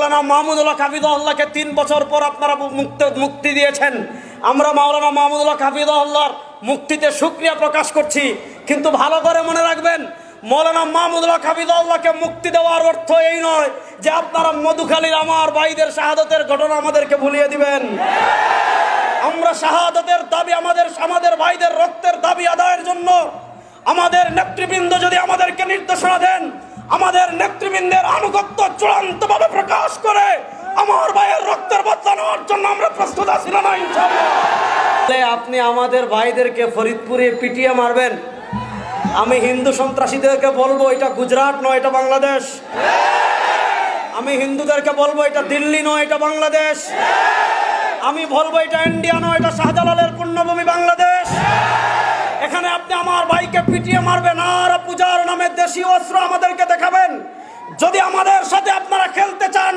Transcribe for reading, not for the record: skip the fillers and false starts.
মাওলানা মাহমুদুল্লাহ হাফিজাহুল্লাহকে 3 বছর পর আপনারা মুক্তি দিয়েছেন। আমরা মাওলানা মাহমুদুল্লাহ হাফিজাহুল্লাহর মুক্তিতে শুকরিয়া প্রকাশ করছি। কিন্তু ভালো করে মনে রাখবেন, মাওলানা মাহমুদুল্লাহ হাফিজাহুল্লাহকে মুক্তি দেওয়ার অর্থ এই নয় যে আপনারা মধুখালীর আমার ভাইদের শাহাদাতের ঘটনা আমাদেরকে ভুলিয়ে দিবেন। আমরা শাহাদাতের দাবি, আমাদের ভাইদের রক্তের দাবি আদায়ের জন্য আমাদের নেতৃবৃন্দ যদি আমাদেরকে নির্দেশনা দেন, আমাদের নেতৃবৃন্দের আনুগত্য চূড়ান্তভাবে প্রকাশ করে আমার ভাইয়ের রক্তের বদলা নেওয়ার জন্য আমরা প্রস্তুত আছি না ইনশাআল্লাহ। আপনি আমাদের ভাইদেরকে ফরিদপুরে পিটিয়ে মারবেন, আমি হিন্দু সন্ত্রাসীদেরকে বলবো এটা গুজরাট নয়, এটা বাংলাদেশ। আমি হিন্দুদেরকে বলবো এটা দিল্লি নয়, এটা বাংলাদেশ। আমি বলবো এটা ইন্ডিয়া নয়, এটা শাহজালালের পুণ্যভূমি বাংলাদেশ। এখানে আপনি আমার ভাইকে পিটিয়ে মারবেন আর পূজার নামে দেশীয় অস্ত্র আমাদেরকে দেখাবেন। যদি আমাদের সাথে আপনারা খেলতে চান